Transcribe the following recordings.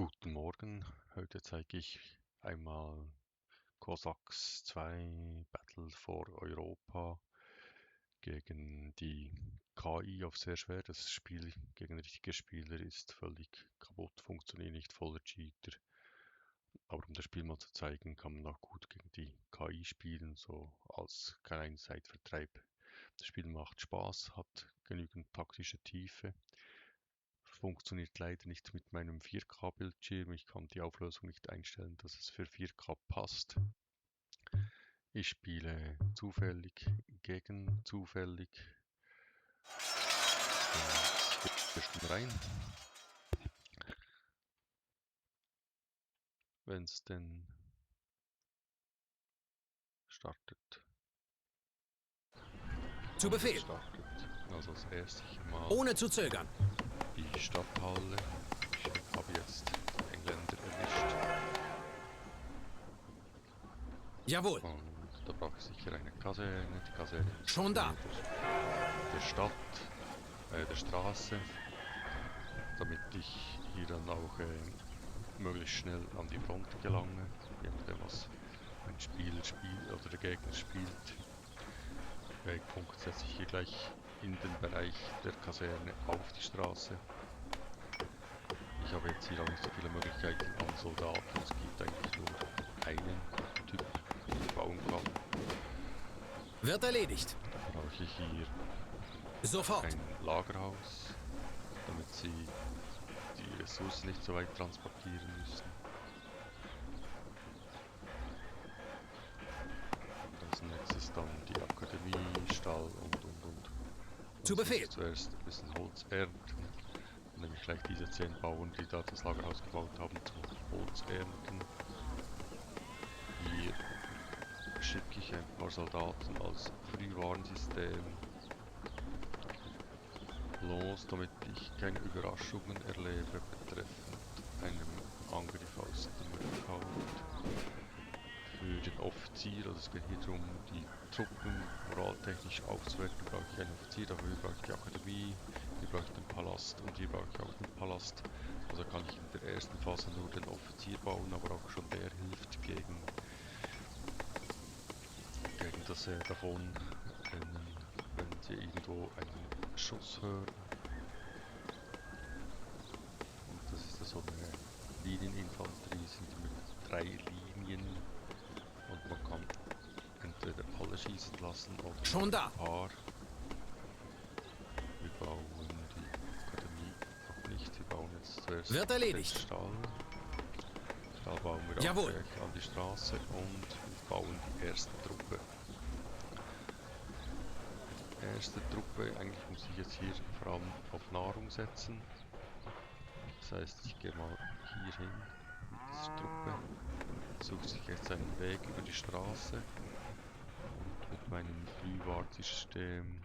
Guten Morgen, heute zeige ich einmal Cossacks 2 Battle for Europa gegen die KI auf sehr schwer. Das Spiel gegen richtige Spieler ist völlig kaputt, funktioniert nicht, voller Cheater. Aber um das Spiel mal zu zeigen, kann man auch gut gegen die KI spielen, so als kleinen Zeitvertreib. Das Spiel macht Spaß, hat genügend taktische Tiefe. Funktioniert leider nicht mit meinem 4K-Bildschirm. Ich kann die Auflösung nicht einstellen, dass es für 4K passt. Ich spiele zufällig gegen zufällig. Und wir spielen rein. Wenn es denn startet. Zu Befehl. Startet. Also als erstes mal Ohne zu zögern. die Stadthalle. Ich habe jetzt die Engländer erwischt. Jawohl. Und da brauche ich sicher eine Kaserne. Die Kaserne ist Schon da. Der Stadt, der Straße, damit ich hier dann auch möglichst schnell an die Front gelange, je nachdem was ein Spieler spielt oder der Gegner spielt. Punkt setze ich hier gleich in den Bereich der Kaserne auf die Straße. Ich habe jetzt hier auch nicht so viele Möglichkeiten an Soldaten, es gibt eigentlich nur einen Typ, den ich bauen kann. Wird erledigt. Dann brauche ich hier Sofort. ein Lagerhaus, damit sie die Ressourcen nicht so weit transportieren müssen. Als nächstes dann die Akademie, Stall und. Zu Befehl. Zuerst ein bisschen Holz ernten, nämlich gleich diese 10 Bauern, die da das Lagerhaus gebaut haben, zum Holz ernten. Hier schicke ich ein paar Soldaten als Frühwarnsystem los, damit ich keine Überraschungen erlebe betreffend einem Angriff aus dem Rückhalt. Für den Offizier, also es geht hier darum, die Truppen moraltechnisch aufzuwerten, brauche ich einen Offizier, dafür brauche ich die Akademie, hier brauche ich den Palast und hier brauche ich auch den Palast. Also kann ich in der ersten Phase nur den Offizier bauen, aber auch schon der hilft gegen das davon, wenn sie irgendwo einen Schuss hören. Und das ist so eine Linieninfanterie, sind mit 3 Linien und man kann entweder alle schießen lassen oder Schon da. ein paar. Wir bauen die Akademie noch nicht, wir bauen jetzt zuerst Wird erledigt. den Stall. Stall bauen wir auch gleich an die Straße und wir bauen die erste Truppe. Erste Truppe, eigentlich muss ich jetzt hier vor allem auf Nahrung setzen. Das heißt, ich gehe mal hier hin mit dieser Truppe, suche sich jetzt einen Weg über die Straße und mit meinem Frühwarnsystem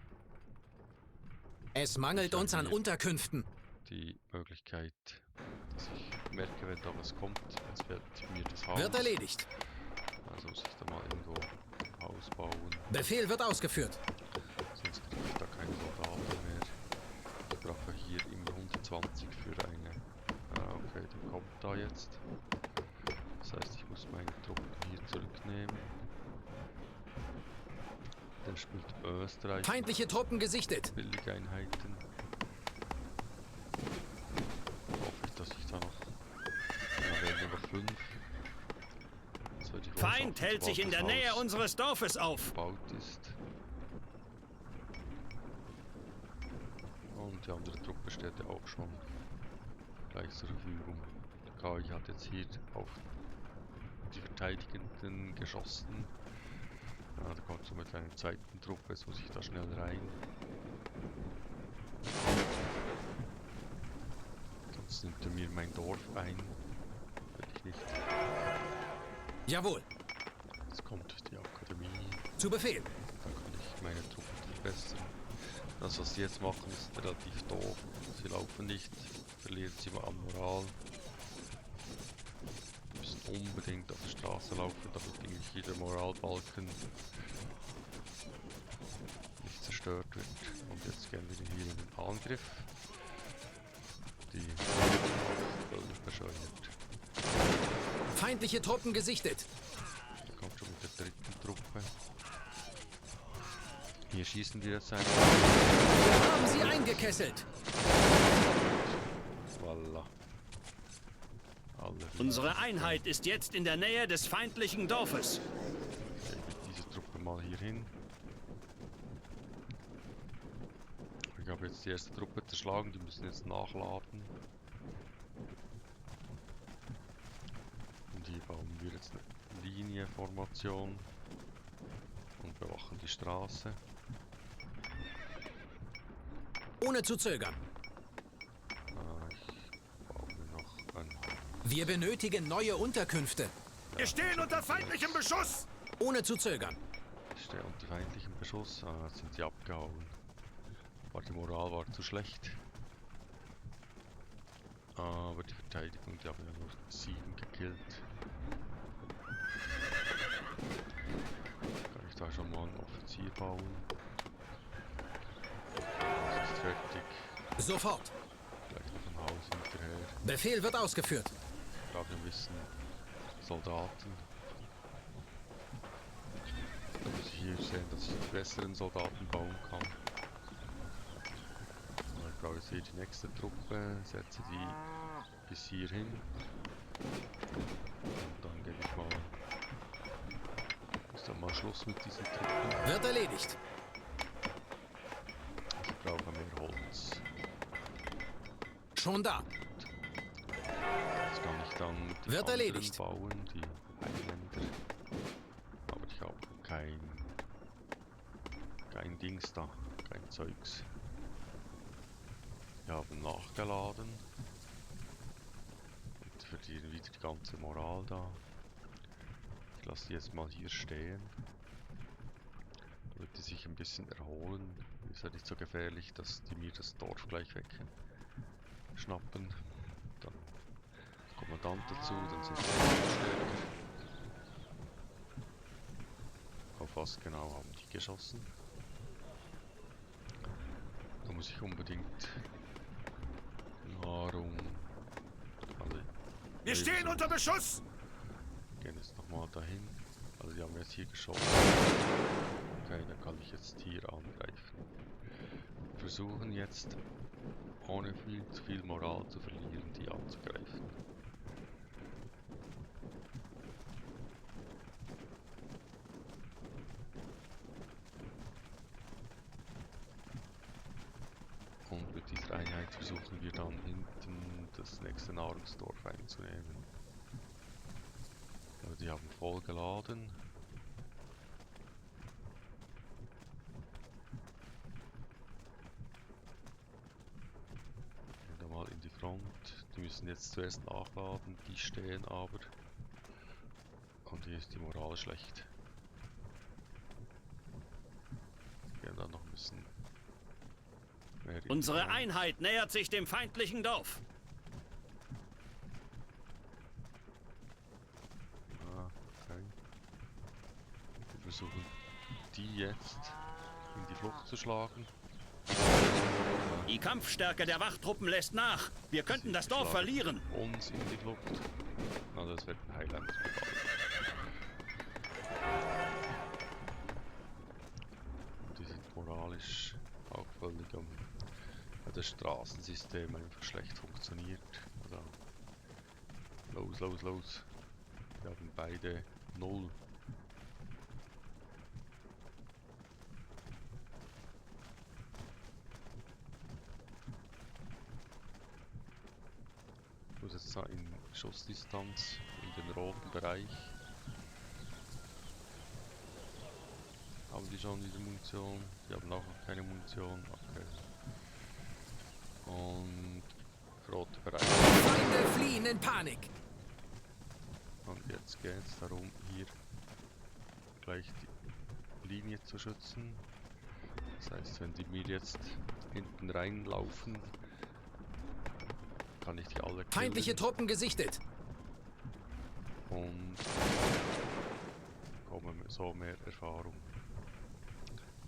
Es mangelt uns an Unterkünften. die Möglichkeit, dass ich merke, wenn da was kommt, jetzt wird mir das Haus. Wird erledigt. Also muss ich da mal irgendwo ein Haus bauen. Befehl wird ausgeführt. Sonst kriege ich da keine Soldaten mehr. Ich brauche hier immer 120 für eine. Okay, der kommt da jetzt. Das heißt, ich muss meine Truppen hier zurücknehmen. Dann spielt Österreich. Feindliche Truppen gesichtet. Billigeinheiten. Hoffe ich, dass ich da noch. Da wären noch 5. Feind hält sich in der Nähe unseres Dorfes auf. Gebaut ist. Und die andere Truppe steht ja auch schon gleich zur Verfügung. Die KI hat jetzt hier auf die Verteidigenden geschossen. Ja, da kommt so mit einer zweiten Truppe, jetzt muss ich da schnell rein. Sonst nimmt er mir mein Dorf ein. Will ich nicht. Jawohl. Jetzt kommt die Akademie. Zu Befehl. Dann kann ich meine Truppen verbessern. Das, was sie jetzt machen, ist relativ doof. Sie laufen nicht, verlieren sie mal an Moral. Sie müssen unbedingt auf der Straße laufen, damit eigentlich jeder Moralbalken nicht zerstört wird. Und jetzt gehen wir hier in den Angriff. Die völlig bescheuert. Feindliche Truppen gesichtet. Kommt schon mit der dritten Truppe. Hier schießen die jetzt ein. Wir haben sie eingekesselt. Voila. Alle Unsere Einheit ist jetzt in der Nähe des feindlichen Dorfes. stelle ich diese Truppe mal hier hin. Ich habe jetzt die erste Truppe zerschlagen, die müssen jetzt nachladen. Und hier bauen wir jetzt eine Linienformation und bewachen die Straße. Ohne zu zögern. Ich baue mir noch ein... Wir benötigen neue Unterkünfte. Wir stehen unter feindlichem Beschuss! Ohne zu zögern. Ich stehe unter feindlichem Beschuss. Jetzt sind sie abgehauen. Aber die Moral war zu schlecht. Aber die Verteidigung, die haben ja nur 7 gekillt. Kann ich da schon mal einen Offizier bauen? Das ist fertig. Sofort. Vielleicht noch ein Haus hinterher. Befehl wird ausgeführt. Ich glaube, wir müssen Soldaten. Da muss ich hier sehen, dass ich die besseren Soldaten bauen kann. Ich brauche jetzt hier die nächste Truppe, setze die bis hierhin. Und dann gebe ich mal. Ist dann mal Schluss mit diesen Truppen. Wird erledigt. Ich brauche mehr Holz. Schon da. Jetzt kann ich dann die Wird anderen erledigt. bauen, die Einländer. Aber ich habe kein Dings da, kein Zeugs. Wir haben nachgeladen und verlieren wieder die ganze Moral da. Ich lasse die jetzt mal hier stehen, damit die sich ein bisschen erholen. Ist ja nicht so gefährlich, dass die mir das Dorf gleich wegschnappen. Dann Kommandant dazu, dann sind wir stärker. Auf was genau haben die geschossen? Da muss ich unbedingt Nahrung. Also, Wir stehen unter Beschuss! gehen jetzt nochmal dahin. Also die haben jetzt hier geschossen. Okay, dann kann ich jetzt hier angreifen. Versuchen jetzt ohne zu viel Moral zu verlieren, die anzugreifen. Und mit dieser Einheit versuchen wir dann hinten das nächste Nahrungsdorf einzunehmen. Also die haben voll geladen. Wieder mal in die Front. Die müssen jetzt zuerst nachladen, die stehen aber. Und hier ist die Moral schlecht. Gehen dann noch ein bisschen mehr in die Unsere Front. Einheit nähert sich dem feindlichen Dorf. Okay. Wir versuchen die jetzt in die Flucht zu schlagen. Die Kampfstärke der Wachtruppen lässt nach. Wir könnten das Dorf Schlagen verlieren. uns in die Flucht. Also das wird ein Highland. Und die sind moralisch auch völlig am... weil das Straßensystem einfach schlecht funktioniert. Also los. Wir haben beide 0. Ich muss jetzt da in Schussdistanz in den roten Bereich. Haben die schon wieder Munition? Die haben auch noch keine Munition. Okay. Und roter Bereich. Feinde fliehen in Panik. Und jetzt geht es darum, hier gleich die Linie zu schützen. Das heißt, wenn die mir jetzt hinten reinlaufen, kann ich die alle killen. Feindliche Truppen gesichtet. Und bekommen so mehr Erfahrung.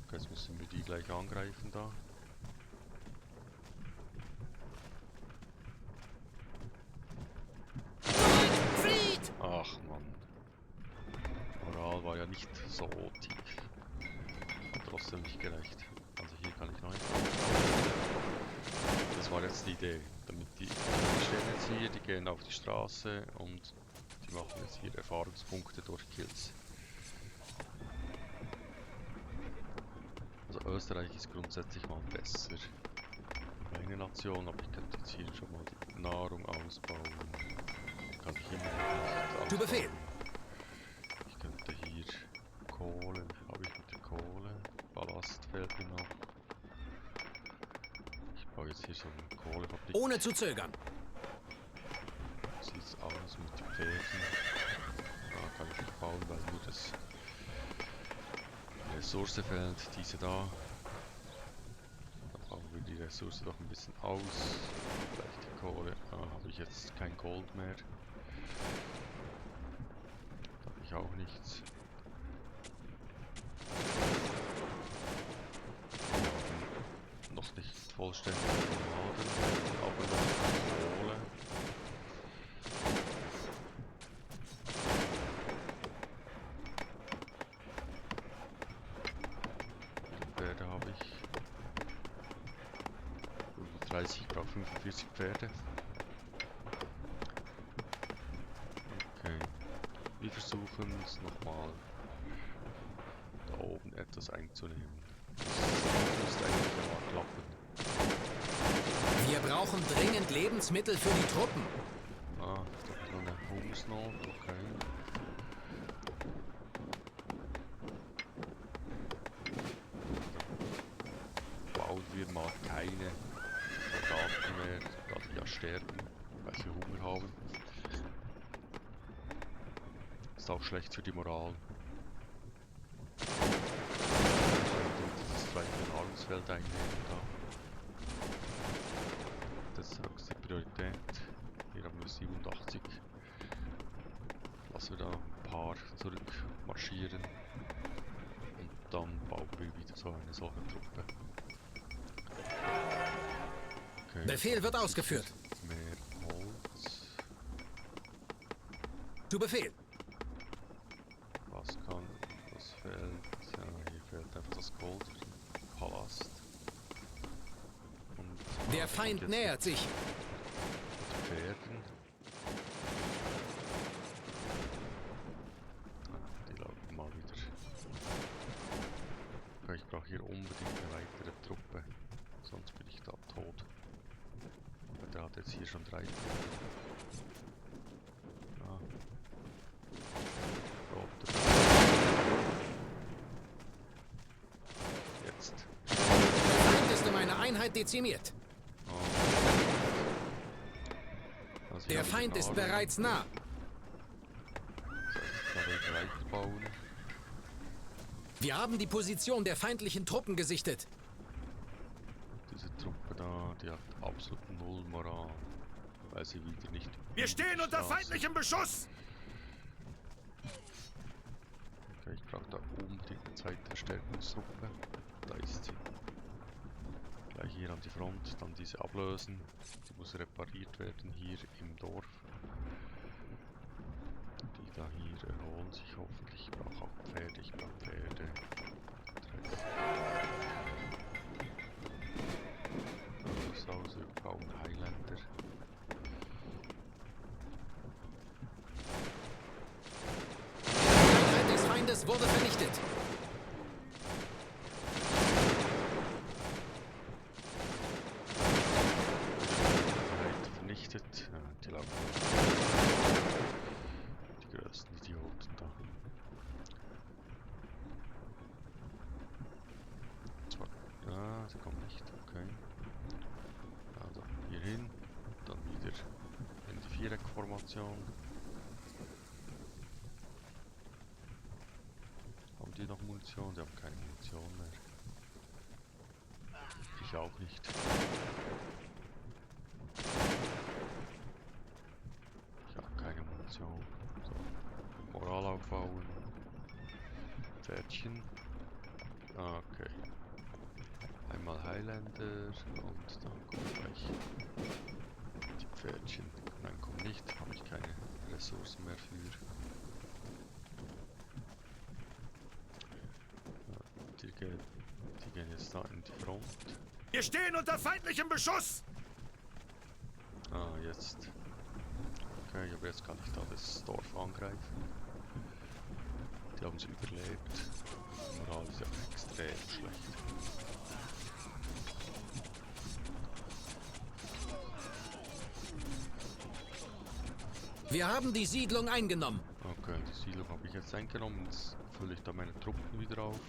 Okay, jetzt müssen wir die gleich angreifen da. Flieht! Ach nicht so tief. Hat trotzdem nicht gereicht. Also hier kann ich noch nicht. Das war jetzt die Idee. Damit die stehen jetzt hier, die gehen auf die Straße und die machen jetzt hier Erfahrungspunkte durch Kills. Also Österreich ist grundsätzlich mal besser. Eine Nation, aber ich könnte jetzt hier schon mal die Nahrung ausbauen. Kann ich immer noch nicht Zu Befehl. Ich könnte hier Kohle, habe ich mit der Kohle, Ballast fehlt mir noch. Ich baue jetzt hier so eine Kohlefabrik. Ohne zu zögern. Sieht's aus mit den Pferden. Da kann ich nicht bauen, weil nur das Ressource fehlt, diese da. Dann bauen wir die Ressource doch ein bisschen aus. Vielleicht die Kohle. Habe ich jetzt kein Gold mehr. Da habe ich auch nichts. Noch nicht vollständig geladen, aber noch Kohle. Pferde habe ich. 35, ich brauche 45 Pferde. Okay. Wir versuchen es nochmal da oben etwas einzunehmen. Das müsste eigentlich mal klappen. Wir brauchen dringend Lebensmittel für die Truppen. Ah, da ist noch eine Hungersnot, okay. Bauen wir mal keine Soldaten mehr, da die ja sterben, weil sie Hunger haben. Ist auch schlecht für die Moral. Dieses zweite Nahrungsfeld einnehmen da. Das ist höchste Priorität. Hier haben wir 87. Lassen wir da ein paar zurückmarschieren. Und dann bauen wir wieder so eine solche Truppe. Okay, Befehl wird ausgeführt. mehr Holz. Zu Befehl. Was fehlt? Ja, hier fehlt einfach das Gold für den Palast. Und Der Feind jetzt nähert sich. mit Pferden. Die laufen mal wieder. Okay, ich brauche hier unbedingt eine weitere Truppe. Sonst bin ich da tot. Aber der hat jetzt hier schon 3 Truppen. Ah. Rote. Jetzt. Der Feind ist um eine Einheit dezimiert. Oh. Also Der hier Feind ist Nahrung. bereits nah. So, jetzt kann ich weiterbauen. Wir haben die Position der feindlichen Truppen gesichtet. Diese Truppe da, die hat absolut null Moral. Weil sie wieder nicht... Wir stehen unter feindlichem Beschuss! Okay, ich brauche da unbedingt eine zweite Verstärkungstruppe. Da ist sie. Gleich hier an die Front, dann diese ablösen. Die muss repariert werden hier im Dorf. Die da hier erholen sich hoffentlich. Ich brauche auch Pferde, ich brauche Pferde. Also, wir brauchen Highlander. Die Einheit des Feindes wurde vernichtet. Einheit vernichtet. Ja, die laufen. Die größten Idioten da. Zwar, ja, sie kommen nicht, okay. Also hier hin, dann wieder in die Viereckformation. Haben die noch Munition? Die haben keine Munition mehr. Ich auch nicht. Ich habe keine Munition. So. Moral aufbauen. Pferdchen. Okay. Einmal Highlander und dann kommt gleich die Pferdchen. Nein, kommt nicht. Habe ich keine Ressourcen mehr für. gehen jetzt da in die Front. Wir stehen unter feindlichem Beschuss! Ah, jetzt. Okay, aber jetzt kann ich da das Dorf angreifen. Die haben es überlebt. Die Moral ist ja extrem schlecht. Wir haben die Siedlung eingenommen. Okay, die Siedlung habe ich jetzt eingenommen. Jetzt fülle ich da meine Truppen wieder auf.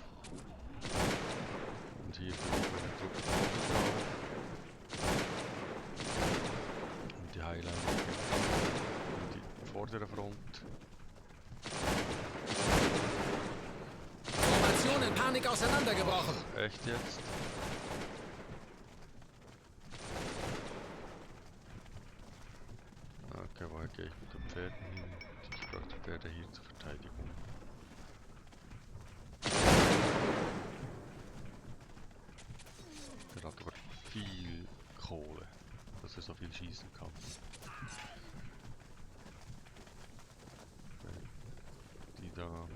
Und hier fülle ich meine Truppen auch wieder auf. Und die Highliner und die vordere Front. Formation in Panik auseinandergebrochen. Echt jetzt? Okay, woher gehe ich mit den Pferden hin? Ich brauche die Pferde hier zur Verteidigung. Der hat aber viel Kohle, dass er so viel schießen kann. Okay. Die da. Und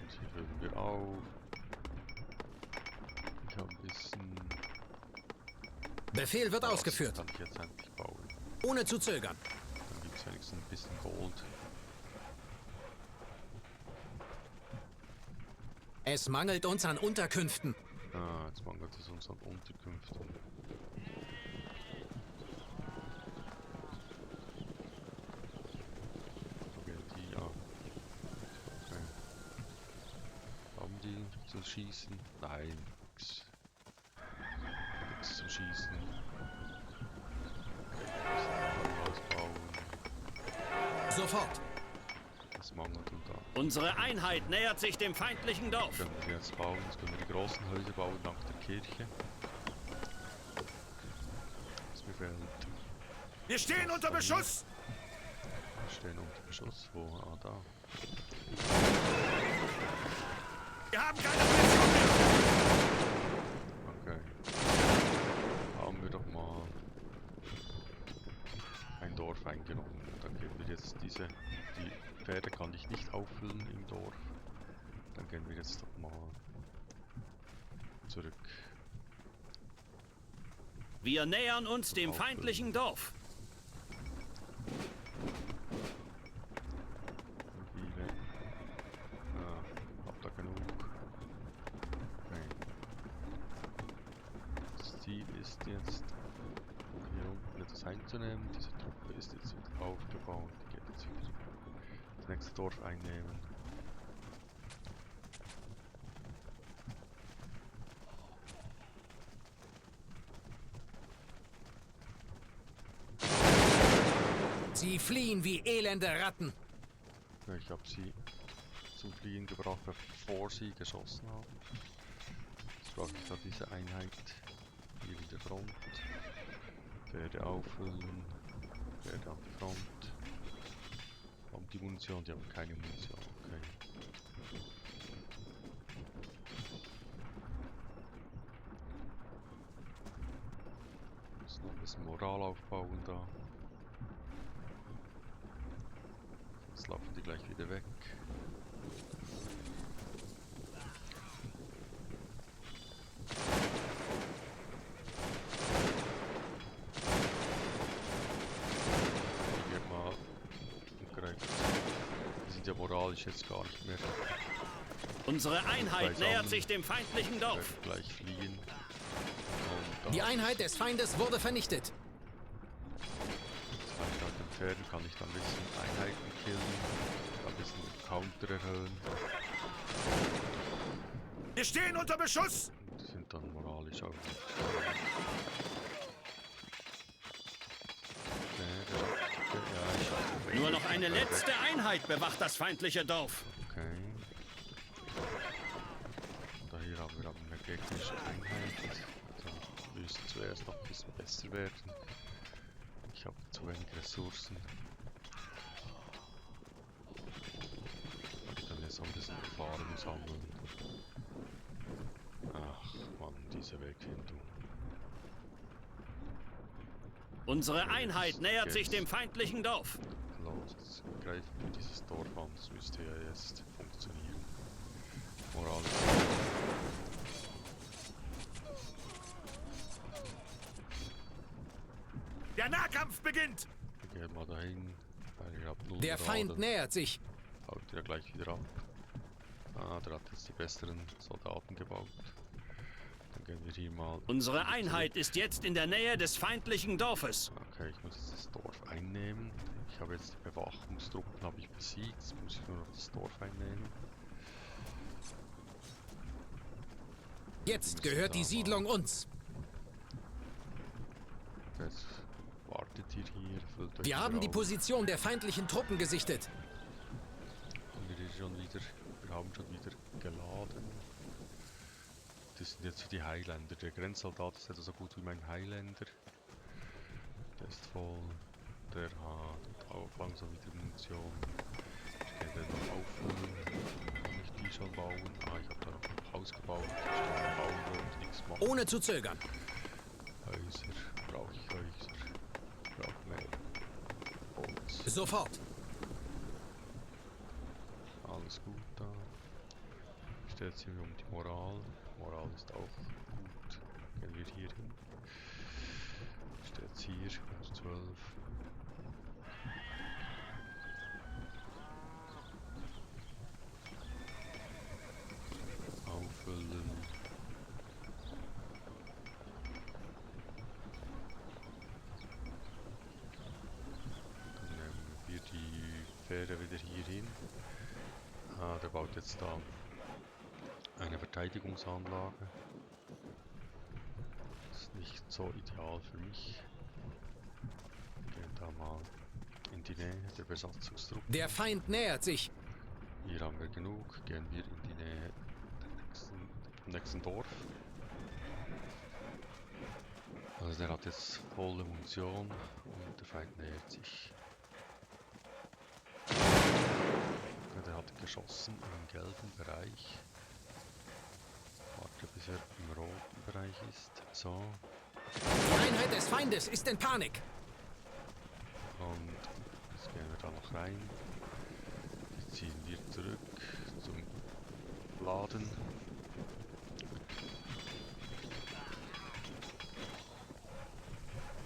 hier füllen wir auf. Ich habe ein bisschen. Befehl wird ausgeführt. Kann ich jetzt endlich bauen. Ohne zu zögern. Dann gibt es wenigstens ein bisschen Gold. Es mangelt uns an Unterkünften. Ah, jetzt mangelt es uns an Unterkünften. Okay, die, ja. Okay. Haben die zu schießen? Nein, nix. Nichts zum Schießen. Ausbauen. Sofort. Das mangelt und da. Unsere Einheit nähert sich dem feindlichen Dorf. Können wir jetzt bauen? Jetzt können wir die großen Häuser bauen nach der Kirche. Das befällt. Wir stehen unter Beschuss! Wir stehen unter Beschuss. Wo? Ah, da. Wir haben keine Munition mehr! Okay. Haben wir doch mal ein Dorf eingenommen. Dann gehen wir jetzt die Pferde kann ich nicht auffüllen im Dorf. Dann gehen wir jetzt doch mal zurück. Wir nähern uns dem feindlichen Dorf. Wie viele? Ah, hab da genug. Okay. Das Ziel ist jetzt, hier unten etwas einzunehmen. Diese Truppe ist jetzt wieder aufgebaut. Die geht jetzt wieder das nächste Dorf einnehmen. Sie fliehen wie elende Ratten. Ja, ich habe sie zum Fliehen gebracht, bevor sie geschossen haben. Jetzt brauche ich da diese Einheit hier in der Front. Pferde auffüllen. Pferde an die Front. Haben die Munition? Die haben keine Munition. Okay. Muss noch ein bisschen Moral aufbauen da. Jetzt laufen die gleich wieder weg. Ich gebe mal korrekt. Die sind ja moralisch jetzt gar nicht mehr. Unsere Einheit Beisammen. nähert sich dem feindlichen Dorf. Werden gleich fliehen. Und Die dann Einheit des Feindes wurde vernichtet. kann ich an den Pferden kann ich dann ein bisschen Einheiten killen, ein bisschen Counter erhöhen. Wir stehen unter Beschuss! Die sind dann moralisch auch nicht. Ja, ich schaffe. Nur noch eine letzte Einheit bewacht das feindliche Dorf. Okay. Da hier haben wir aber eine gegnerische Einheit. Also müsste zuerst noch ein bisschen besser werden. Ich habe zu wenig Ressourcen. Ich kann jetzt auch ein bisschen Erfahrung sammeln. Ach Mann, diese Wegfindung. Unsere Einheit nähert sich dem feindlichen Dorf. Los, jetzt greifen wir dieses Dorf an. Das müsste ja jetzt funktionieren. Moral. Der Nahkampf beginnt! Wir gehen mal dahin, weil ihr habt 0 Der Feind Moral, nähert sich. dann haut ihr gleich wieder ab. Ah, der hat jetzt die besseren Soldaten gebaut. Dann gehen wir hier mal... Unsere wieder Einheit ist jetzt in der Nähe des feindlichen Dorfes. zurück. Okay, ich muss jetzt das Dorf einnehmen. Ich habe jetzt die Bewachungstruppen habe ich besiegt. Jetzt muss ich nur noch das Dorf einnehmen. Jetzt gehört die Siedlung uns. Jetzt wartet ihr hier, füllt euch Wir wieder haben die auf. Position der feindlichen Truppen gesichtet. Und wir haben schon wieder geladen. Das sind jetzt so die Highlander. Der Grenzsoldat ist etwa so gut wie mein Highlander. Der ist voll. Der hat auch langsam wieder Munition. Ich kann den noch auffüllen. Kann ich die schon bauen? Ah, ich habe da noch ein Haus gebaut. Ich kann bauen, wollte nichts machen. Ohne zu zögern. Häuser. Brauche ich Häuser. Ich brauche mehr Holz. Sofort. Alles gut da. Stellt sich um die Moral. Moral ist auch gut. Gehen wir hier hin. Steht hier 112. Auffüllen. Dann nehmen wir die Fähre wieder hier hin. Ah, der baut jetzt da eine Verteidigungsanlage. Das ist nicht so ideal für mich. Gehen da mal in die Nähe der Besatzungstruppen. Der Feind nähert sich. Hier haben wir genug. Gehen wir in die Nähe des nächsten Dorf. Also der hat jetzt volle Munition und der Feind nähert sich. Ja, der hat geschossen im gelben Bereich. Warte, bis er im roten Bereich ist. So. Die Einheit des Feindes ist in Panik. Und jetzt gehen wir da noch rein. Jetzt ziehen wir zurück zum Laden.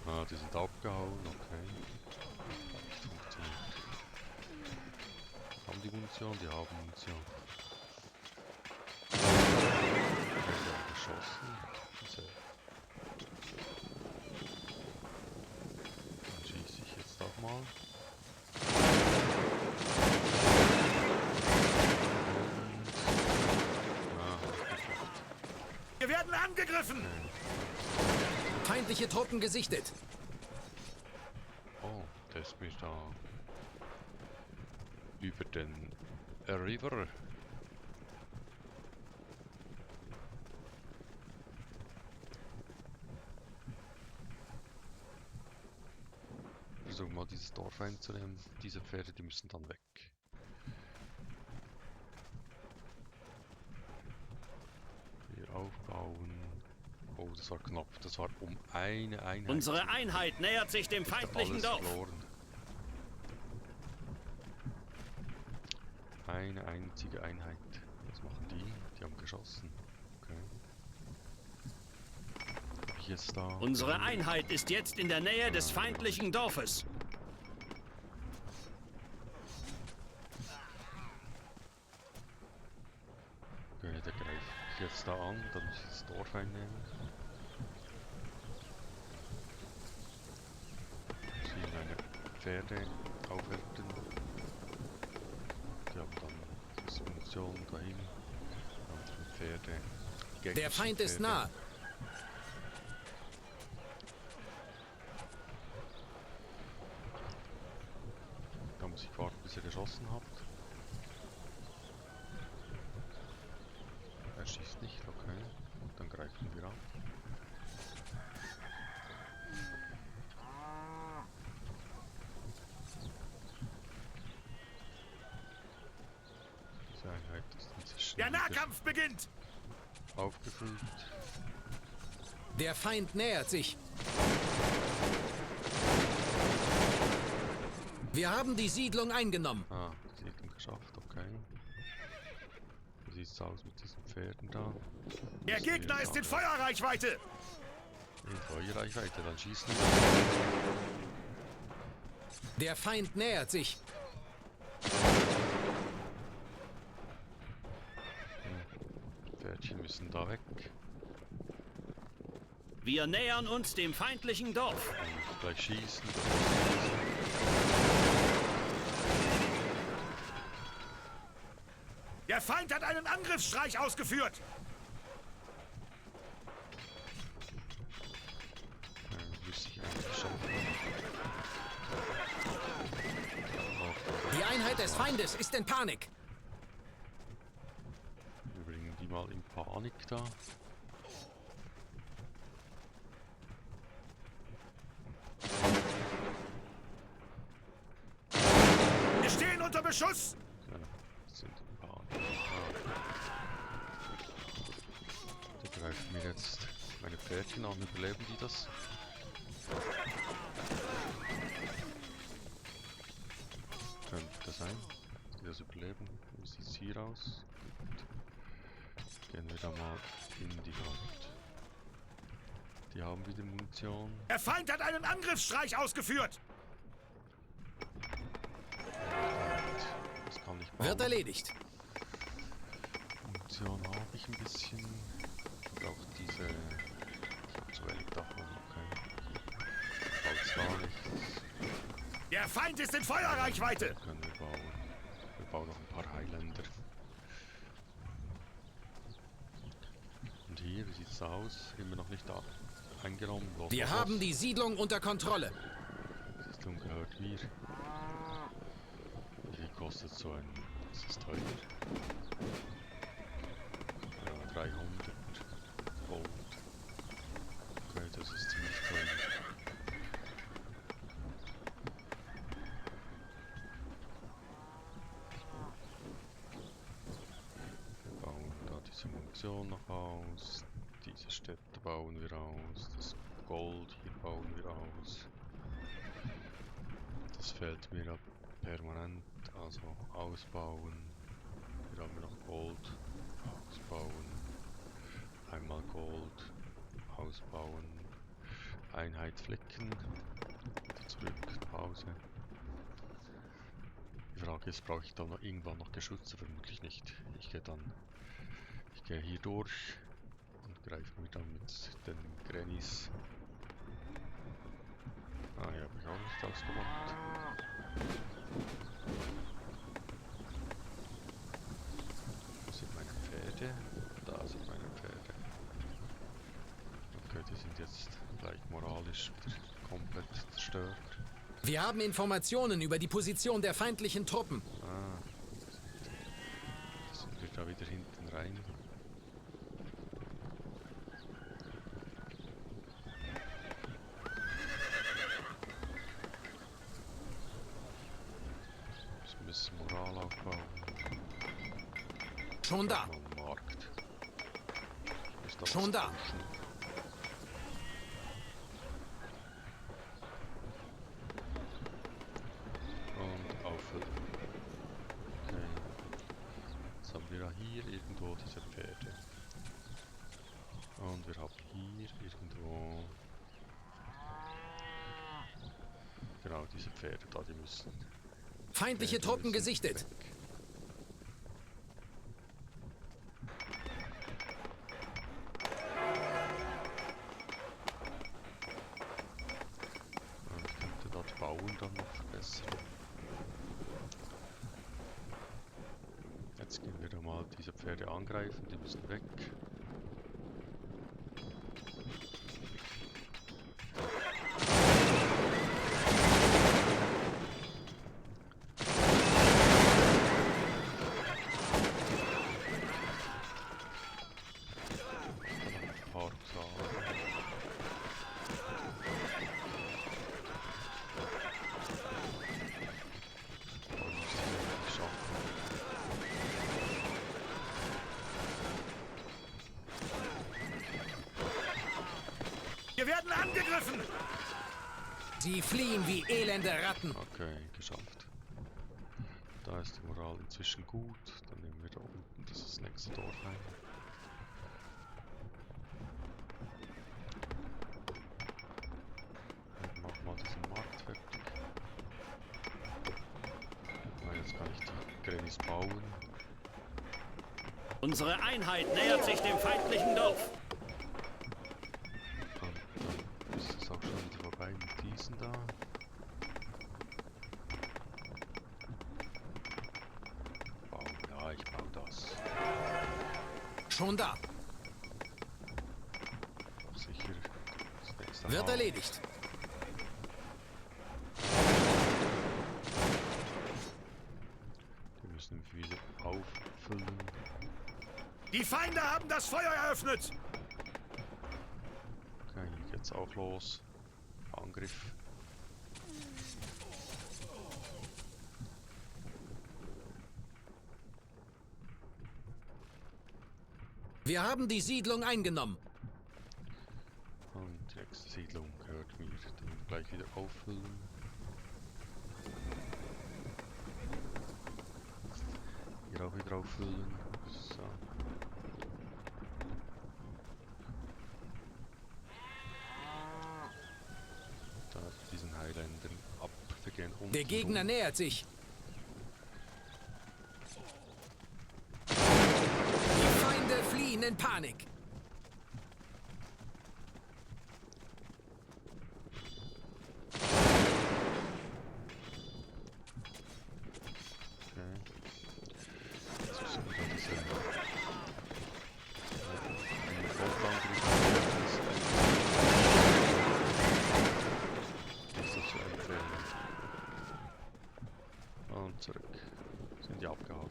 Ah, die sind abgehauen, okay. Nicht funktioniert. Haben die Munition? Die haben Munition. Die haben geschossen. Diese. Dann schieße ich jetzt auch mal. Wir werden angegriffen! Feindliche Truppen gesichtet. Oh, der ist mir da über den River. Versuchen mal dieses Dorf einzunehmen. Diese Pferde, die müssen dann weg. Hier aufbauen. Oh, das war knapp. Das war um eine Einheit. Unsere Einheit nähert sich dem feindlichen Alles Dorf. verloren. Eine einzige Einheit. Was machen die? Die haben geschossen. Okay. Hab ich jetzt da... Unsere Einheit ist jetzt in der Nähe des feindlichen Dorfes. Okay, der greift jetzt da an. Dann muss ich das Dorf einnehmen. Muss hier meine Pferde aufwerten. Die haben dann das Munition dahin. Andere Pferde. Der gegnerische Feind ist Pferde. nah. Da muss ich warten, bis er geschossen hat. Er schießt nicht, okay. Dann greifen wir an. Diese Einheit ist inzwischen Der wieder Nahkampf beginnt! aufgefüllt. Der Feind nähert sich. Wir haben die Siedlung eingenommen. Ah, Siedlung geschafft, okay. Das sieht's aus mit diesen Pferden da? Der Gegner ist in Feuerreichweite! In Feuerreichweite, dann schießen wir. Der Feind nähert sich. Pferdchen müssen da weg. Wir nähern uns dem feindlichen Dorf. Und gleich schießen. Der Feind hat einen Angriffsstreich ausgeführt! Müsste ich eigentlich schaffen. Die Einheit des Feindes ist in Panik. Wir bringen die mal in Panik da. Wir stehen unter Beschuss! Ja, sind in Panik. Die greifen mir jetzt meine Pferdchen an. Überleben die das? Könnte sein, dass die das überleben. Wie sieht es hier aus? Gut. Gehen wir da mal in die Haut. Die haben wieder Munition. Der Feind hat einen Angriffsstreich ausgeführt! Das kann ich bauen. Wird erledigt. Munition habe ich ein bisschen. Und auch diese. Ich habe zu wenig davon. Okay. Baut zwar nichts. Der Feind ist in Feuerreichweite! Können wir bauen. Wir bauen noch ein paar Highlander. Und hier, wie sieht's aus? Immer noch nicht eingenommen. Los, Wir los, haben los. die Siedlung unter Kontrolle. Die Siedlung gehört mir. Wie viel kostet so ein? Das ist teuer. Ja, 300 Gold. Okay, das ist ziemlich teuer. Wir bauen da diese Munition noch aus. Diese Städte bauen wir aus. Das Gold hier bauen wir aus. Das fällt mir ab permanent. Also ausbauen. Hier haben wir noch Gold. Ausbauen. Einmal Gold. Ausbauen. Einheit flicken. Wieder zurück nach Hause. Die Frage ist, brauche ich dann noch irgendwann noch Geschütze? Vermutlich nicht. Ich gehe hier durch und greife mir dann mit den Grannies. Ah, hier habe ich auch nicht ausgemacht. Wo sind meine Pferde? Da sind meine Pferde. Okay, die sind jetzt gleich moralisch wieder komplett zerstört. Wir haben Informationen über die Position der feindlichen Truppen. Ah, sind wir da wieder hinten rein. Wir müssen Moral aufbauen. Schon da. Am Markt. Ist das Schon da. pushen? Und auffüllen. Okay. Jetzt haben wir ja hier irgendwo diese Pferde. Und wir haben hier irgendwo... Genau, diese Pferde da, die müssen... Feindliche die Truppen müssen gesichtet. weg. Und ich könnte dort bauen dann noch besser. Jetzt gehen wir da mal diese Pferde angreifen, die müssen weg. Ein paar Husaren. Das müssen wir nicht schaffen. Wir werden angegriffen! Sie fliehen wie elende Ratten. Okay, geschafft. Da ist die Moral inzwischen gut. Dann nehmen wir da unten das nächste Dorf ein. Und mach mal diesen Markt fertig. Jetzt kann ich die Grannies bauen. Unsere Einheit nähert sich dem feindlichen Dorf. Und dann ist es auch schon wieder vorbei mit diesen da. Bauen, ja, ich baue das. Schon da. Sicher. Das nächste Wird Mal. erledigt. Die müssen wir wieder auffüllen. Die Feinde haben das Feuer eröffnet! Okay, jetzt auch los. Angriff. Wir haben die Siedlung eingenommen. Und die nächste Siedlung gehört mir. Dann gleich wieder auffüllen. Hier auch wieder auffüllen. So. Da diesen Highlandern ab. Wir gehen unten Der Gegner rum. nähert sich. Die Feinde fliehen in Panik. Okay. Jetzt müssen wir da diese Frontangriff ist das zu empfehlen. Und zurück. Sind die abgehauen.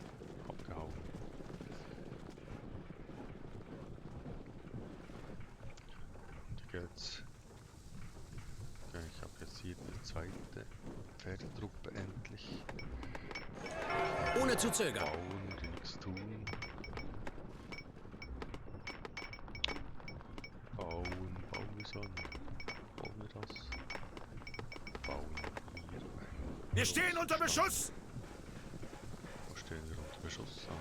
Die geht's. Okay, ich habe jetzt hier die zweite Pferdetruppe endlich. Ohne zu zögern. Bauen, die nichts tun. Bauen wir sollen. Bauen wir das? Bauen hier ein. Wir stehen unter Beschuss! Wo stehen wir unter Beschuss? Ah.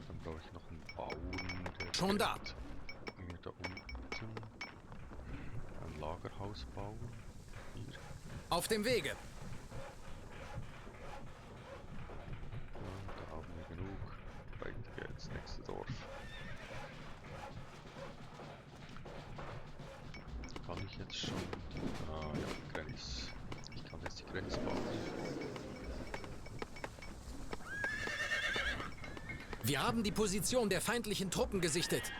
Dann brauche ich noch einen Bauen, der Schon da. mir da unten ein Lagerhaus bauen. Hier. Auf dem Wege. Ja, da haben wir genug. Weiter geht's, nächste Dorf. Kann ich jetzt schon? Ah ja, Grannies. Ich kann jetzt die Grannies bauen. Wir haben die Position der feindlichen Truppen gesichtet.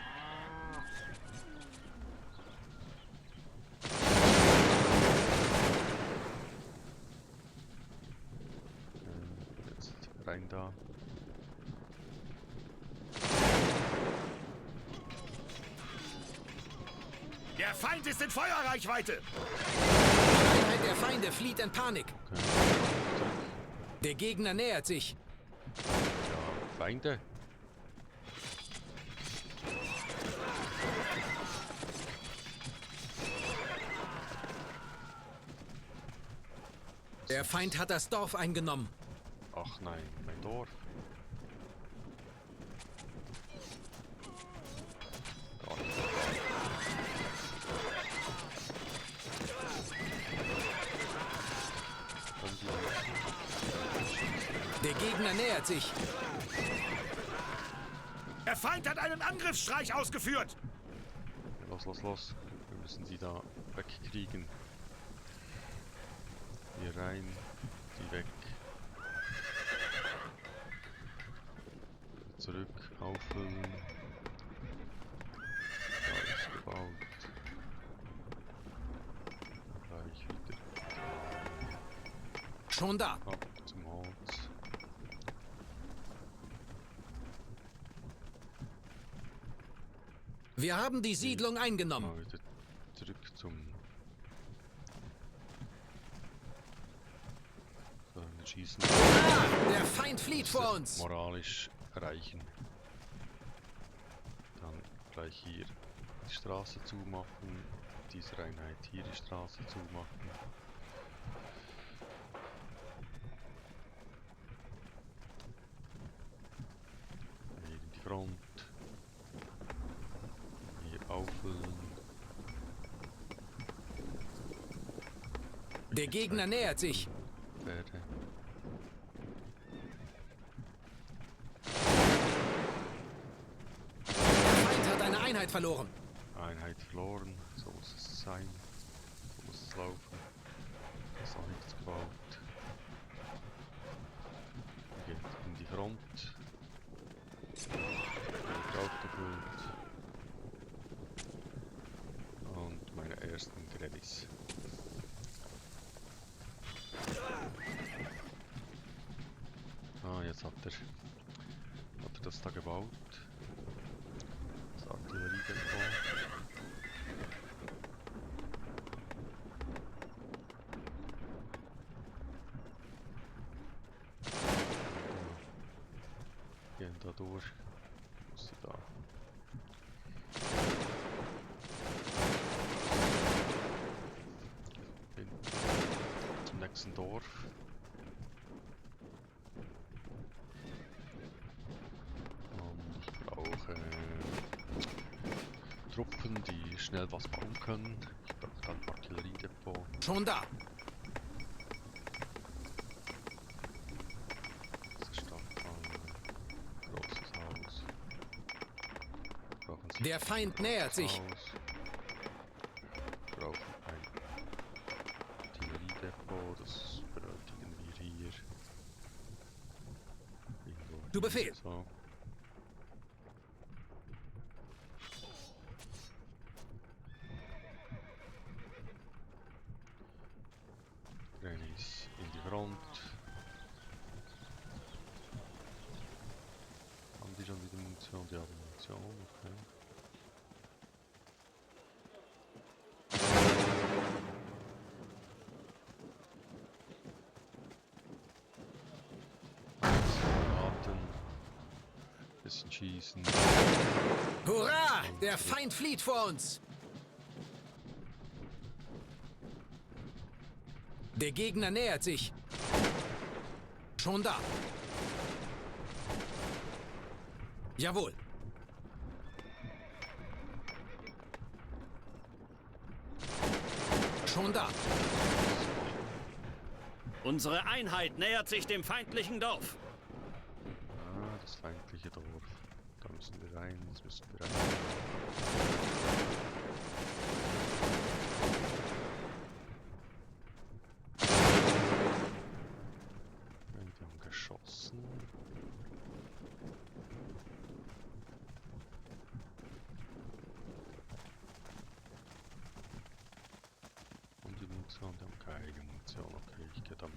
Jetzt rein da. Der Feind ist in Feuerreichweite! Die Einheit der Feinde flieht in Panik. Okay. Der Gegner nähert sich. Ja, Feinde. Der Feind hat das Dorf eingenommen. Ach nein, mein Dorf. Gar nicht. Können die Der Gegner nähert sich. Der Feind hat einen Angriffsstreich ausgeführt! los, los, los. Wir müssen die da wegkriegen. Hier rein, die weg. Zurück, auffüllen. Da ist gebaut. Gleich wieder Schon da. ab zum Holz. Wir haben die Siedlung eingenommen. Mal wieder zurück zum... So, wir schießen. Der Feind flieht vor uns. Moralisch erreichen. Dann gleich hier die Straße zumachen. dieser Einheit hier die Straße zumachen. Hier in die Front. Hier auffüllen. Der Gegner nähert sich. Pferde. Der Feind hat eine Einheit verloren. Einheit verloren, so muss es sein. So muss es laufen. Da ist noch nichts gebaut. Geht in die Front. Wird aufgefüllt. Und meine ersten Credits. Ah, jetzt hat er das da gebaut. Das Artilleriedepot. Gehen da durch. Muss sie da. Hin zum nächsten Dorf. Und ich brauche Truppen, die schnell was bauen können. Ich brauche dann Artilleriedepot. Schon da. Großes Haus. Brauchen Sie Der Feind nähert sich. Haus. Brauchen ein Artilleriedepot, das benötigen wir hier. Irgendwo Zu Befehl. so. Trainees in die Front. Haben die schon wieder Munition? Die haben Munition, okay. Warten. Bisschen schießen. Hurra! Der Feind flieht vor uns. Der Gegner nähert sich. Schon da. Jawohl. Schon da. Unsere Einheit nähert sich dem feindlichen Dorf. Ah, das feindliche Dorf. Da müssen wir rein, das müssen wir rein. Ja, die haben geschossen. Und die Munition, die haben keine Munition. Okay, ich gehe da mal.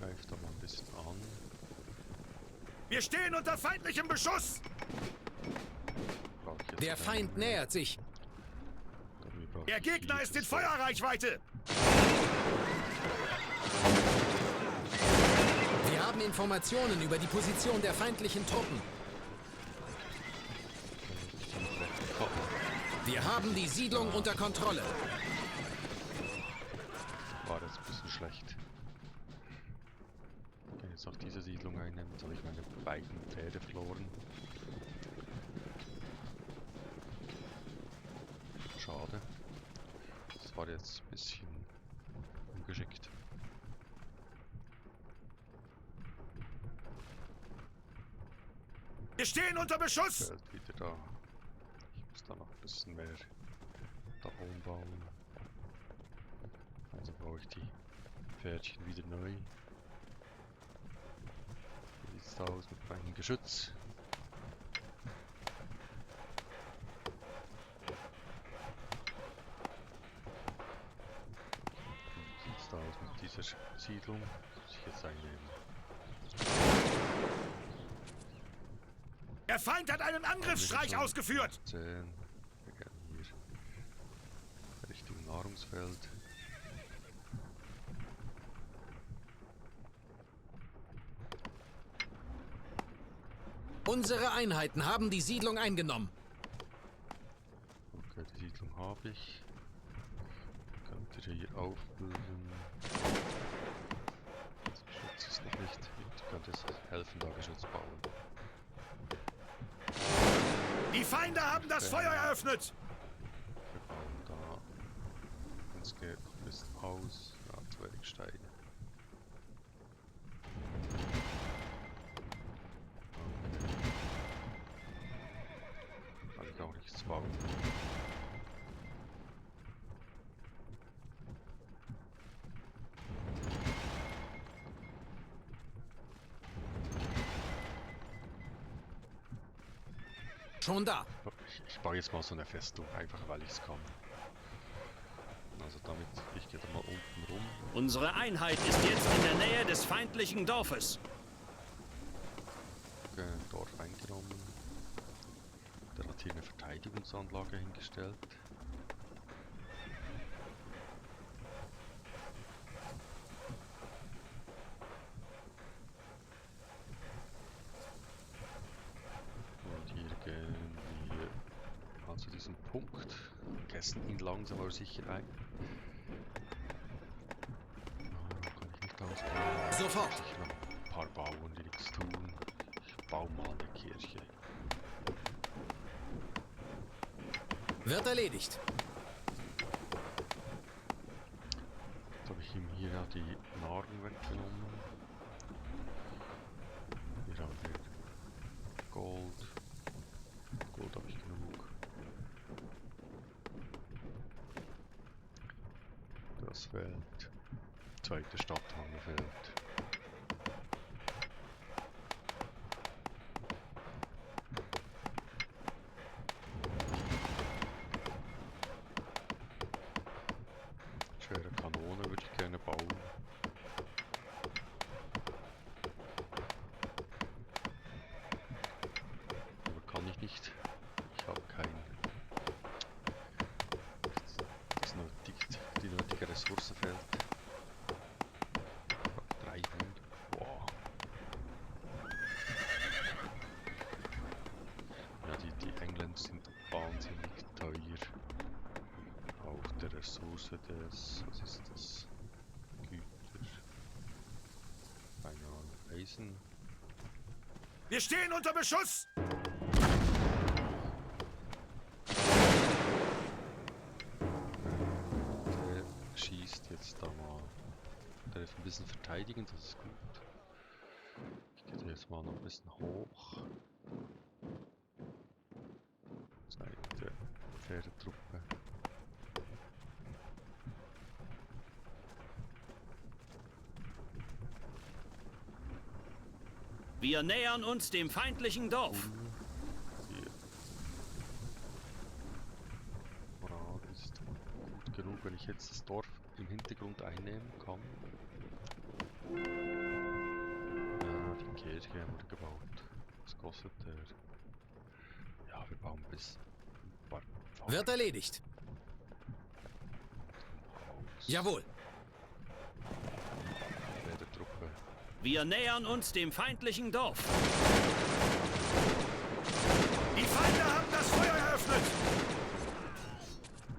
Greif da mal ein bisschen an. Wir stehen unter feindlichem Beschuss! Brauch ich jetzt Der Feind keine- nähert sich. Dafür brauch Der ich Gegner hier ist in das Feuerreichweite! Wir haben Informationen über die Position der feindlichen Truppen. Wir haben die Siedlung unter Kontrolle. War das ein bisschen schlecht. Ich kann jetzt auch diese Siedlung einnehmen. Jetzt habe ich meine beiden Pferde verloren. Schade. Das war jetzt ein bisschen ungeschickt. Wir stehen unter Beschuss! Feld wieder da. Ich muss da noch ein bisschen mehr da oben bauen. Also baue ich die Pferdchen wieder neu. Wie sieht's da aus mit meinem Geschütz? Wie sieht's da aus mit dieser Siedlung? Muss ich jetzt einnehmen. Der Feind hat einen Angriffsstreich ausgeführt! 10. Wir gehen hier Richtung Nahrungsfeld. Unsere Einheiten haben die Siedlung eingenommen. Okay, die Siedlung habe ich. Könnt ihr hier aufbilden. Geschütz ist noch nicht. Ihr könnt jetzt helfen, da Geschütz bauen. Die Feinde haben das Feuer eröffnet! Wir bauen da. Uns geht noch ein bisschen aus. Ja, zu wenig Steine. Okay. Kann ich auch nichts bauen. Schon da. Ich baue jetzt mal so eine Festung, einfach weil ich es kann. Also damit, ich gehe da mal unten rum. Unsere Einheit ist jetzt in der Nähe des feindlichen Dorfes. Dorf eingenommen. Der hat hier eine Verteidigungsanlage hingestellt. Und hier gehen wir also diesen Punkt. Kästen ihn langsam aber sicher ein. Kann ich nicht ausbauen. Sofort. Sicher noch ein paar bauen, die nichts tun. Ich baue mal eine Kirche. Wird erledigt. Jetzt habe ich ihm hier ja die Nahrung weggenommen. Hier haben wir Gold. Gold habe ich genug. Das fehlt. Zweite Stadthalle fehlt. Schwere Kanone würde ich gerne bauen. Aber kann ich nicht. Ich habe die nötige Ressource fehlt. 300. Wow. Ja, die Engländer sind wahnsinnig teuer. Auf der Ressource des, was ist das? Güter. Keine Ahnung. Eisen. Wir stehen unter Beschuss! Der schießt jetzt da mal. Der ist ein bisschen verteidigen, das ist gut. Ich gehe jetzt mal noch ein bisschen hoch. Seite Pferdetruppe. Wir nähern uns dem feindlichen Dorf. Hier. Moral ist gut genug, wenn ich jetzt das Dorf im Hintergrund einnehmen kann. Die Kirche wurde gebaut. Was kostet der? Ja, wir bauen bis ein paar Wird erledigt. Haus. Jawohl. Pferdetruppe. Wir nähern uns dem feindlichen Dorf. Die Feinde haben das Feuer eröffnet!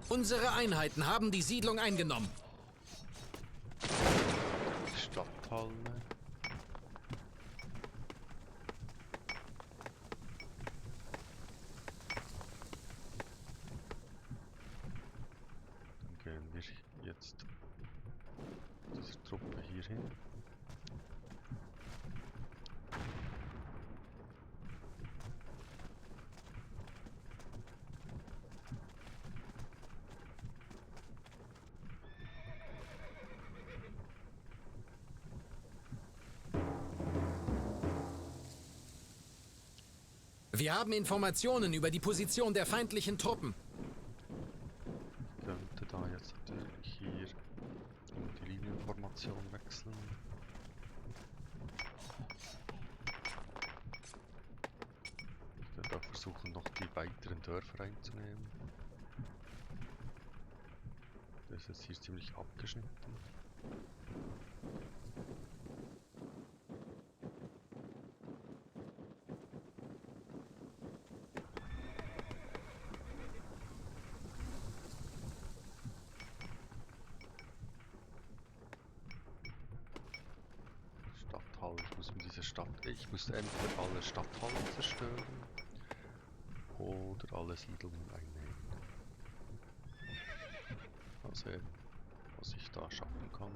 Unsere Einheiten haben die Siedlung eingenommen. Stadthalle. Dann gehen wir jetzt diese Truppe hier hin. Wir haben Informationen über die Position der feindlichen Truppen. Ich könnte da jetzt natürlich hier in die Linienformation wechseln. Ich könnte auch versuchen, noch die weiteren Dörfer einzunehmen. Das ist jetzt hier ziemlich abgeschnitten. diese Stadt. Ich müsste entweder alle Stadthallen zerstören oder alle Siedlungen einnehmen. Mal sehen, was ich da schaffen kann.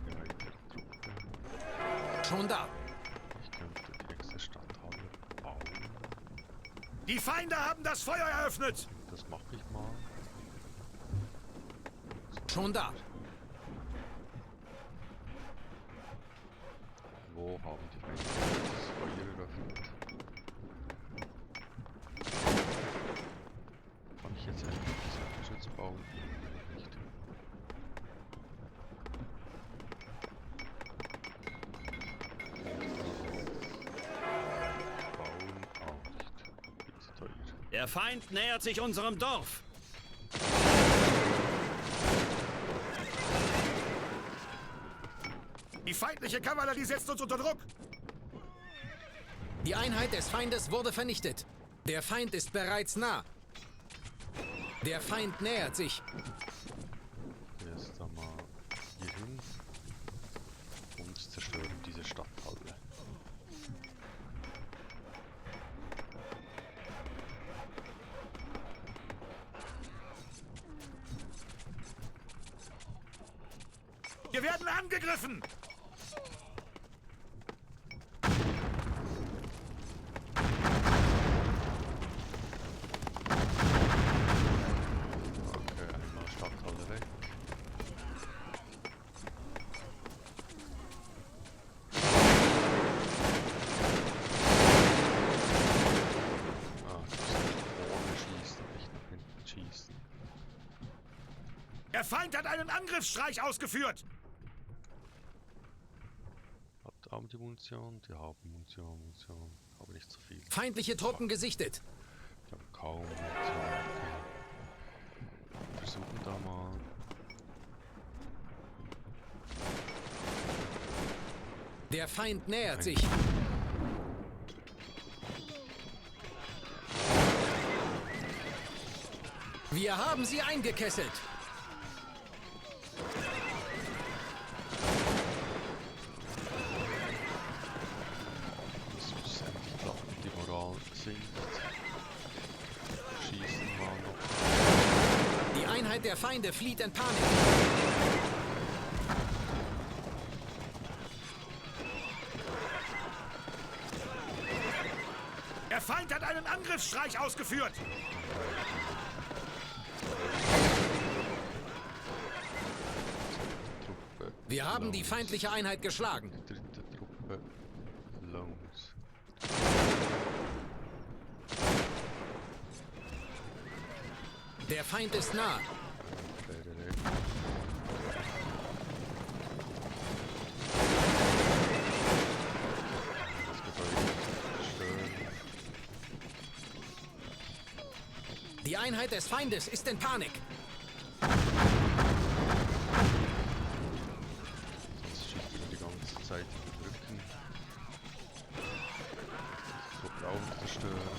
Eine weitere Truppe. Schon da. Ich könnte die nächste Stadthalle bauen. Die Feinde haben das Feuer eröffnet! Das mache ich mal. Schon da. Wo haben die Feinde das Feuer eröffnet? Kann ich jetzt endlich das Geschütz bauen? Nicht. Bauen auch nicht. Viel zu teuer. Der Feind nähert sich unserem Dorf. Die feindliche Kavallerie setzt uns unter Druck! Die Einheit des Feindes wurde vernichtet. Der Feind ist bereits nah. Der Feind nähert sich. Erst einmal hier hin und zerstören diese Stadthalle. Wir werden angegriffen! Okay, einmal Stadthalle weg. Ich muss nach vorne schießen, nicht nach hinten schießen. Der Feind hat einen Angriffsstreich ausgeführt! Haben die Munition? Die haben Munition. Aber nicht so viel. Feindliche Truppen gesichtet. Ich habe kaum Munition. Okay. Versuchen da mal. Der Feind nähert sich. Wir haben sie eingekesselt. Das muss endlich klappen. Die Moral sinkt. Schießen mal noch. Die Einheit der Feinde flieht in Panik. Der Feind hat einen Angriffsstreich ausgeführt! Truppe. Wir haben die feindliche Einheit geschlagen. Die dritte Truppe. Los. Der Feind ist nah. Das Gebäude zerstören. Die Einheit des Feindes ist in Panik. Sonst schießt er die ganze Zeit in den Rücken. Die Truppe auch zerstören.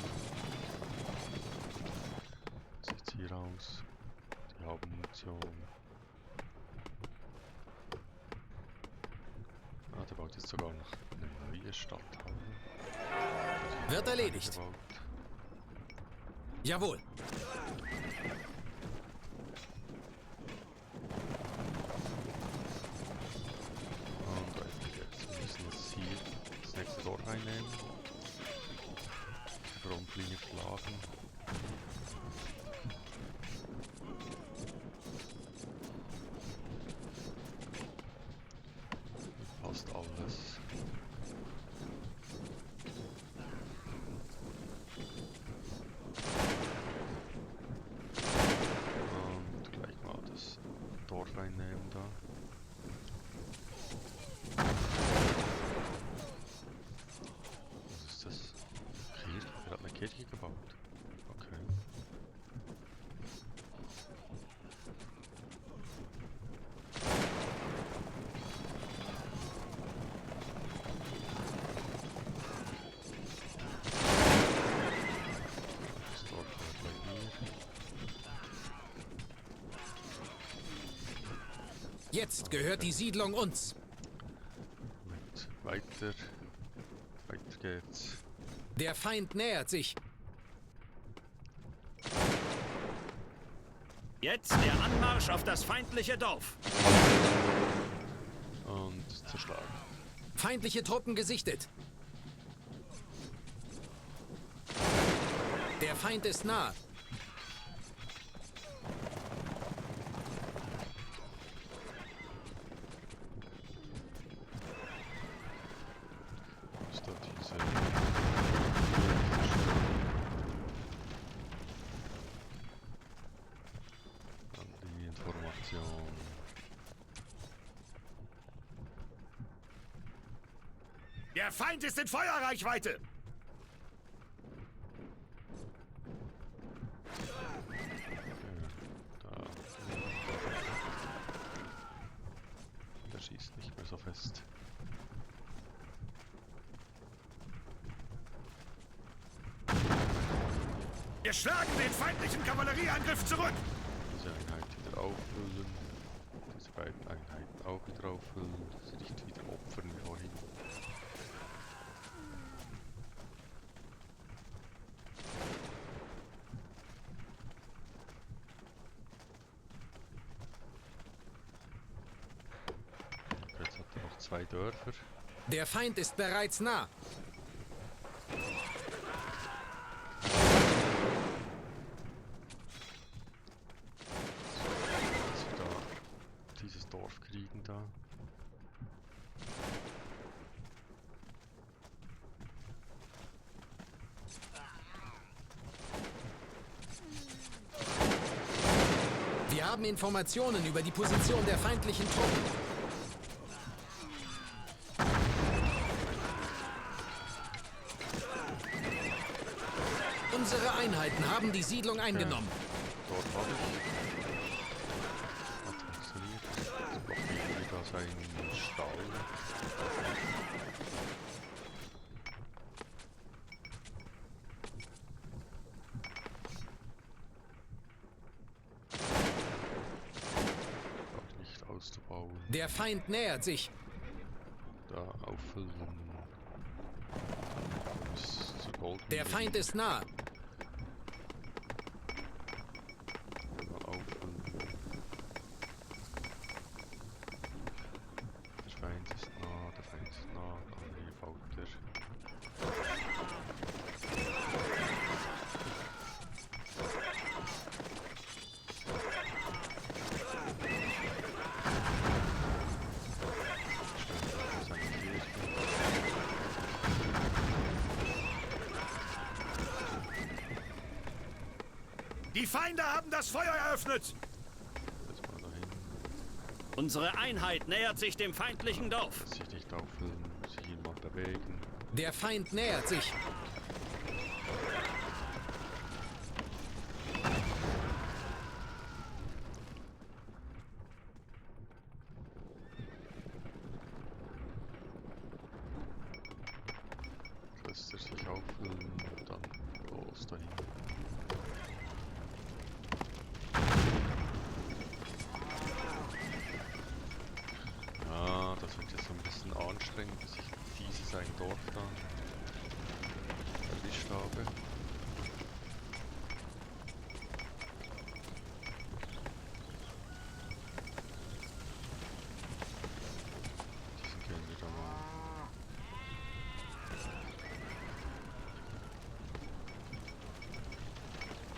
Sieht's hier aus. Die haben Munition. Ah, der baut jetzt sogar noch eine neue Stadthalle. Wird erledigt. Gebaut. Jawohl. Und weiter geht's. Wir müssen jetzt hier das nächste Dorf einnehmen. Die Frontlinie schlagen. Passt alles. Und gleich mal das Dorf einnehmen da. Was ist das? Kirche? Er hat eine Kirche gebaut. Jetzt gehört die Siedlung uns. Moment, weiter. Weiter geht's. Der Feind nähert sich. Jetzt der Anmarsch auf das feindliche Dorf. Und zerschlagen. Feindliche Truppen gesichtet. Der Feind ist nah. Ist da diese... Dann die Information. Der Feind ist in Feuerreichweite! Der schießt nicht mehr so fest. Wir schlagen den feindlichen Kavallerieangriff zurück! Diese Einheit wieder auffüllen. Diese beiden Einheiten auch wieder auffüllen. Sie nicht wieder opfern wie vorhin. Jetzt hat er noch 2 Dörfer. Der Feind ist bereits nah. Dass wir da dieses Dorf kriegen da. Wir haben Informationen über die Position der feindlichen Truppen. Unsere Einheiten haben die Siedlung eingenommen. Dort habe ich. Hat funktioniert. Jetzt blockieren wir da seinen Stall. Braucht nicht auszubauen. Der Feind nähert sich. Da auffüllen. Bis zur Goldmine. Der Feind ist nah. Mal auffüllen. Der Feind ist nah, der Feind ist nah. Aber hier baut er. Seine Kirche. Die Feinde haben das Feuer eröffnet! Jetzt mal dahin. Unsere Einheit nähert sich dem feindlichen Dorf. Sich nicht auffüllen, sich ihn mal bewegen. Der Feind nähert sich. Lässt er sich auffüllen und dann los dahin. Ja, das wird jetzt so ein bisschen anstrengend, bis ich dieses ein Dorf da erwischt habe. Diesen gehen wir da mal.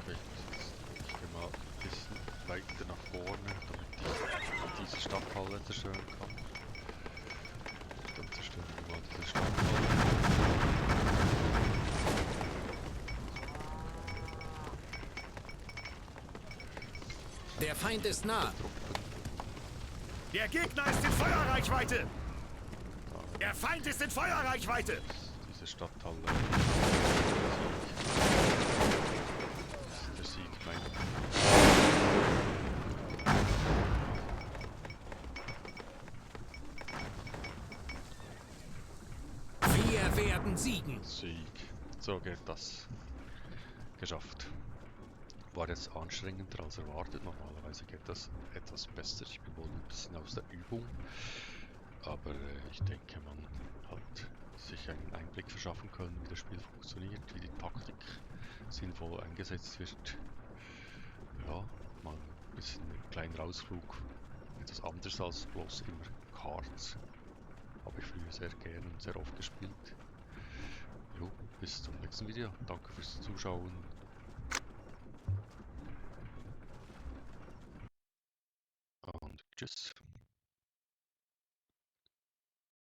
Okay, ich gehe mal ein bisschen weiter nach vorne, damit ich diese Stadthalle zerstören kann. Dann zerstören wir mal diese Stadthalle. Der Feind ist nah. Truppen. Der Gegner ist in Feuerreichweite! Der Feind ist in Feuerreichweite! Diese Stadthalle. Das ist der Sieg, mein. Wir werden siegen. Sieg. So geht das. Geschafft. War jetzt anstrengender als erwartet. Normalerweise geht das etwas besser. Ich bin wohl ein bisschen bisschen aus der Übung. Aber ich denke, man hat sich einen Einblick verschaffen können, wie das Spiel funktioniert, wie die Taktik sinnvoll eingesetzt wird. Ja, mal ein bisschen einen kleinen Ausflug, etwas anders als bloß immer Cards. Habe ich früher sehr gern und sehr oft gespielt. Jo, bis zum nächsten Video. Danke fürs Zuschauen.